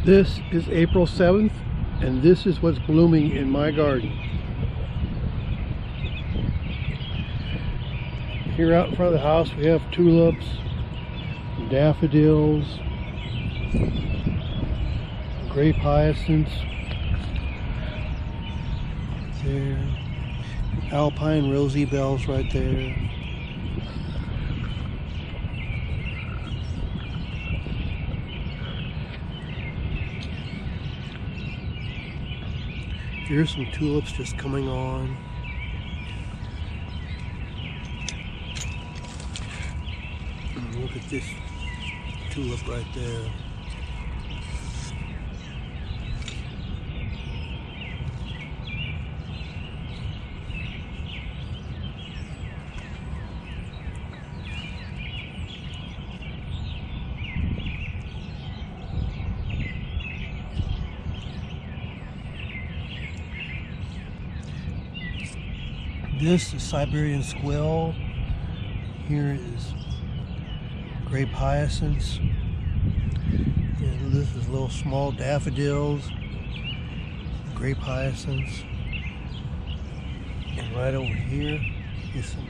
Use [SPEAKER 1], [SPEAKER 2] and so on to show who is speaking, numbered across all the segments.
[SPEAKER 1] This is April 7th, and this is what's blooming in my garden. Here out in front of the house we have tulips, daffodils, grape hyacinths, there, Alpine rosy bells right there. Here's some tulips just coming on. And look at this tulip right there. This is Siberian Squill. Here is grape hyacinths. And this is little small daffodils, grape hyacinths. And right over here is some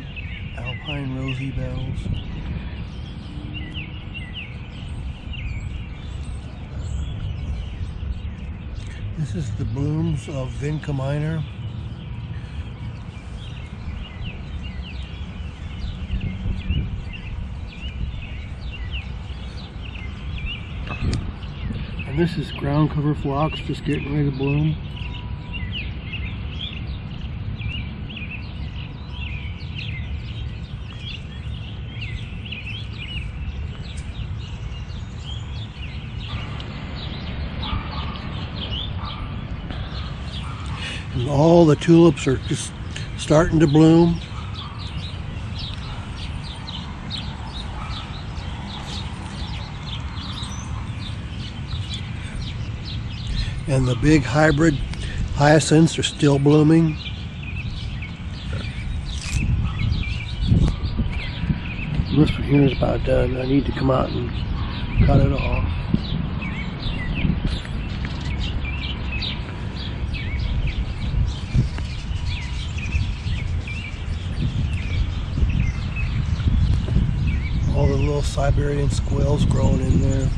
[SPEAKER 1] Alpine rosy bells. This is the blooms of Vinca minor. And this is ground cover phlox just getting ready to bloom. And all the tulips are just starting to bloom. And the big hybrid hyacinths are still blooming. This one here is about done. I need to come out and cut it off. All the little Siberian squills growing in there.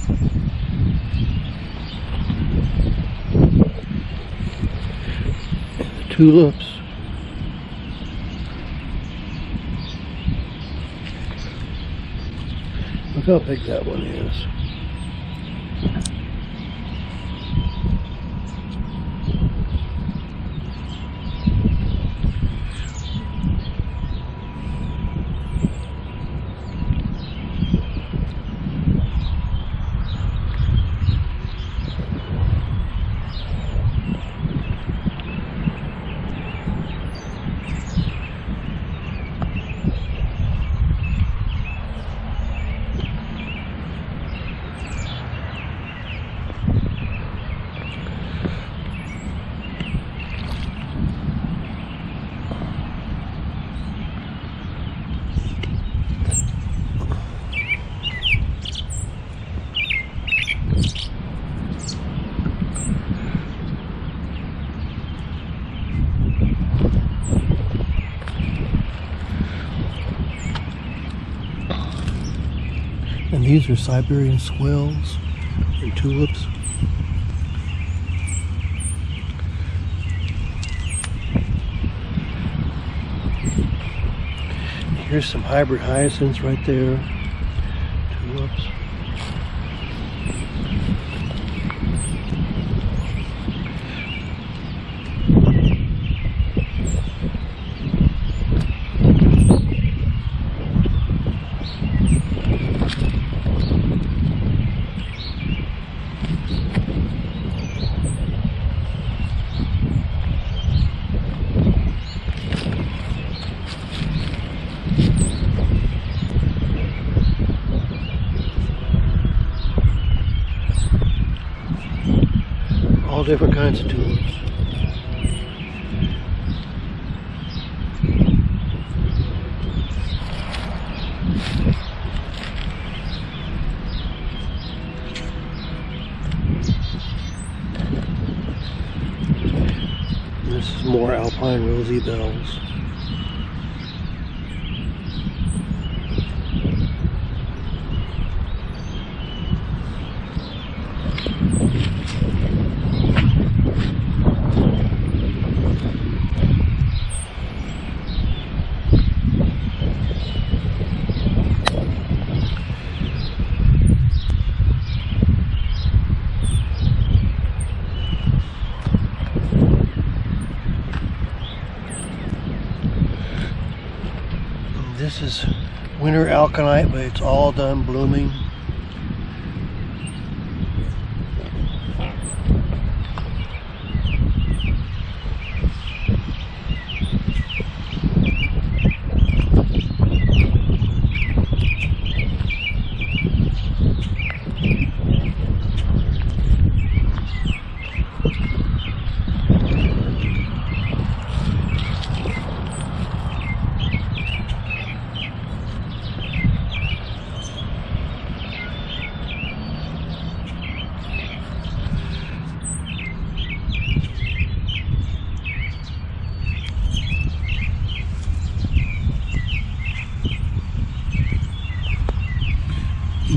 [SPEAKER 1] Tulips. Look how big that one is. And these are Siberian squills and tulips. Here's some hybrid hyacinths right there. Tulips. All different kinds of tulips. some more Alpine Rosy bells. This is winter alkanite, but it's all done blooming.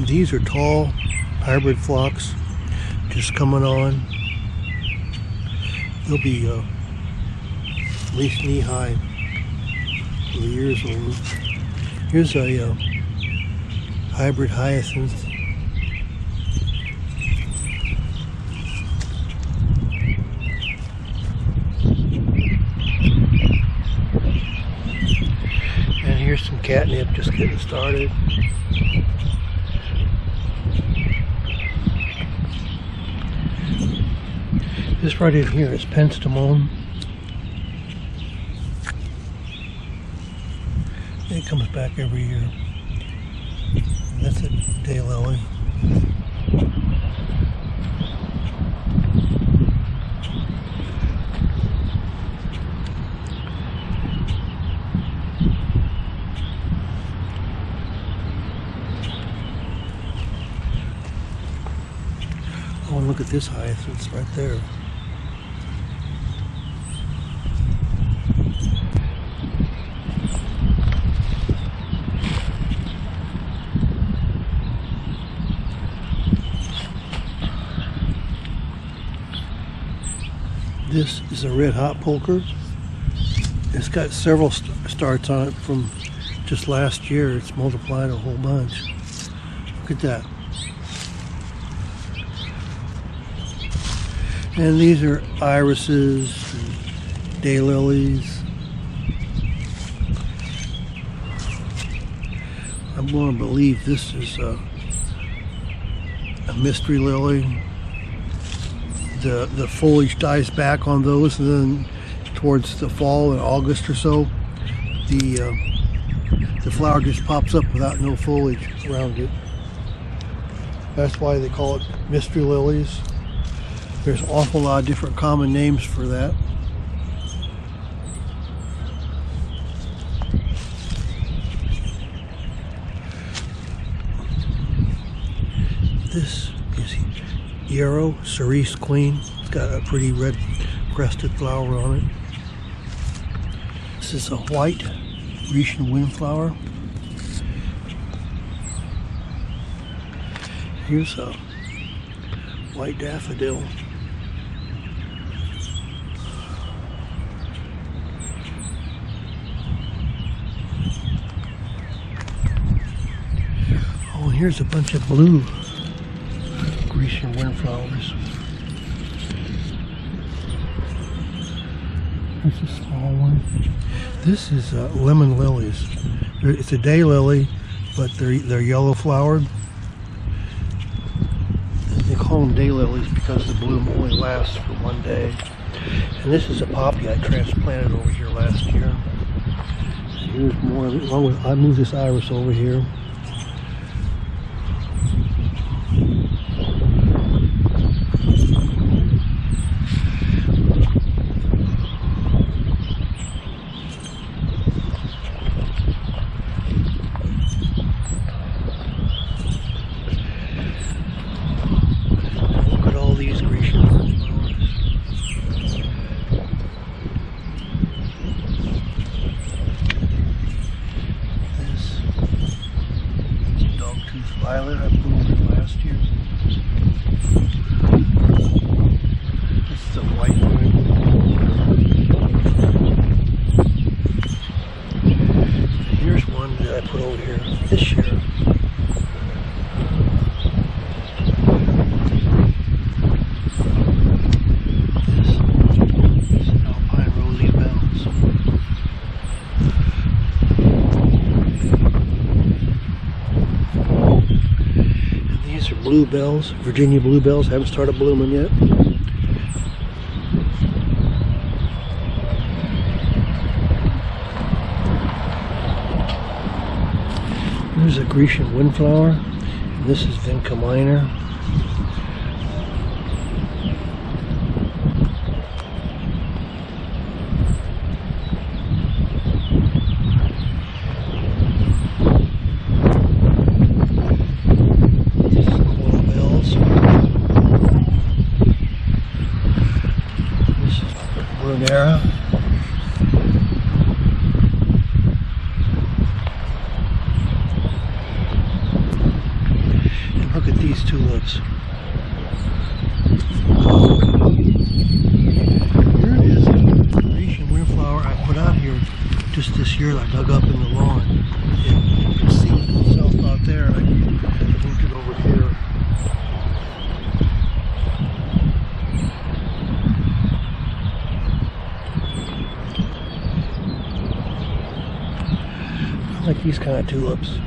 [SPEAKER 1] These are tall hybrid phlox just coming on. They'll be at least knee high, years old. Here's a hybrid hyacinth. And here's some catnip just getting started. This right in here is penstemon. It comes back every year. That's a daylily. Oh, and look at this hyacinth right there. This is a red hot polka. It's got several starts on it from just last year. It's multiplied a whole bunch. Look at that. And these are irises, and daylilies. I'm going to believe this is a mystery lily. The foliage dies back on those, and then towards the fall in August or so, the flower just pops up without no foliage around it. That's why they call it mystery lilies. There's an awful lot of different common names for that. This is yarrow cerise queen. It's got a pretty red crested flower on it. This is a white Grecian windflower. Here's a white daffodil. Oh, and here's a bunch of blue Grecian windflowers. Here's a small one. This is lemon lilies. It's a daylily, but they're yellow flowered. They call them daylilies because the bloom only lasts for one day. And this is a poppy I transplanted over here last year. Here's more of it. I moved this iris over here. bluebells, Virginia bluebells, haven't started blooming yet. Here's a Grecian windflower, and this is Vinca minor. And look at these tulips. Here is a Grecian windflower I put out here just this year that I dug up in the lawn. You can see itself out there, and I moved it over here. I like these kind of tulips.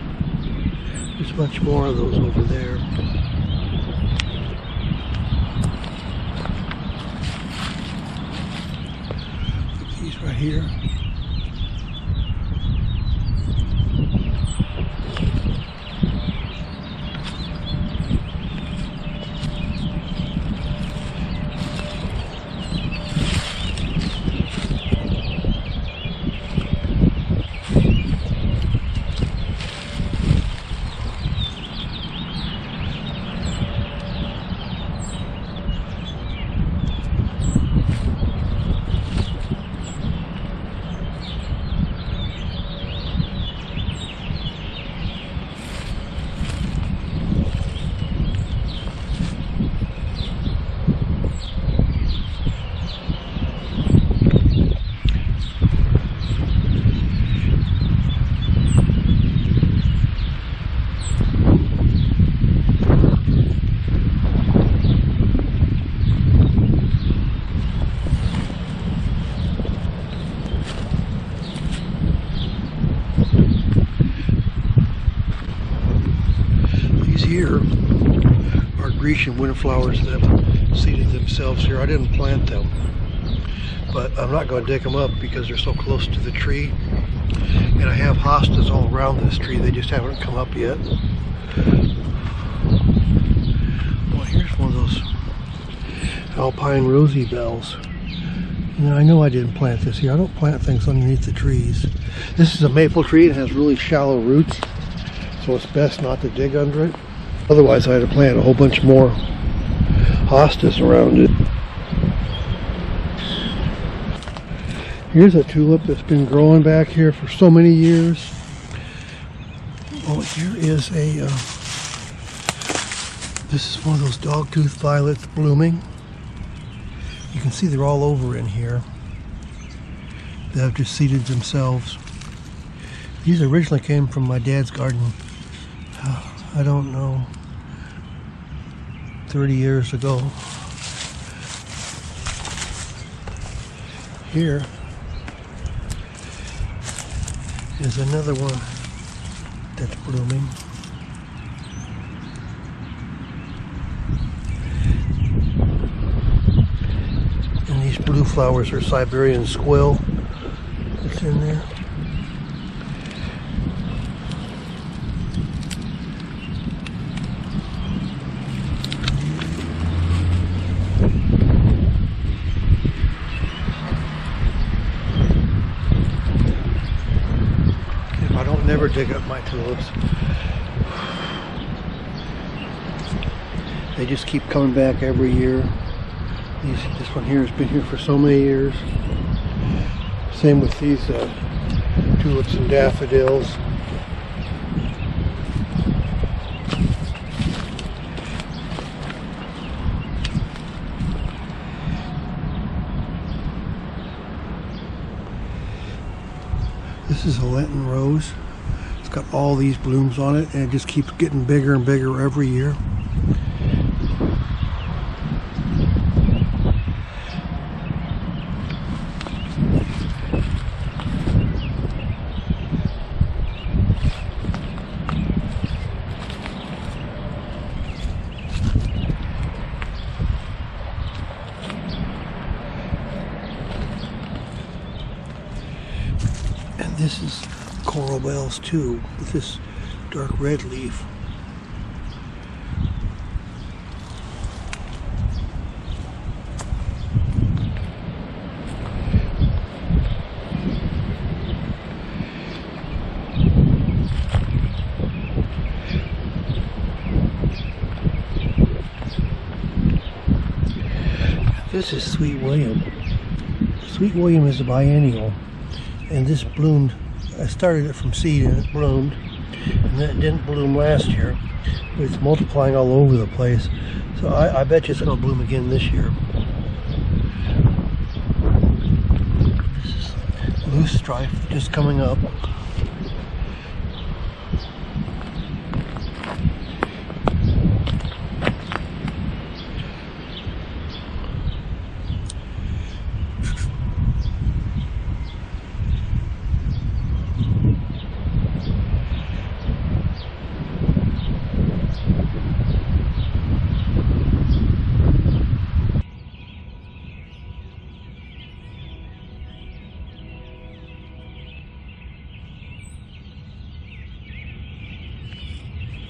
[SPEAKER 1] There's a bunch more of those over there. These right here. Here are Grecian windflowers that seeded themselves here. I didn't plant them, but I'm not going to dig them up because they're so close to the tree. And I have hostas all around this tree. They just haven't come up yet. Well, here's one of those Alpine Rosy bells. And I know I didn't plant this here. I don't plant things underneath the trees. This is a maple tree. It has really shallow roots, so it's best not to dig under it. Otherwise, I had to plant a whole bunch more hostas around it. Here's a tulip that's been growing back here for so many years. Oh, here is a, this is one of those dogtooth violets blooming. You can see they're all over in here. They have just seeded themselves. These originally came from my dad's garden. I don't know, 30 years ago. Here is another one that's blooming. And these blue flowers are Siberian Squill that's in there. Never dig up my tulips. They just keep coming back every year. This one here has been here for so many years. Same with these tulips and daffodils. This is a Lenten rose. Got all these blooms on it, and it just keeps getting bigger and bigger every year. This is coral bells too, with this dark red leaf. This is Sweet William. Sweet William is a biennial, and this bloomed. I started it from seed and it bloomed, and then it didn't bloom last year, but it's multiplying all over the place. So I bet you it's going to bloom again this year. This is loose strife just coming up.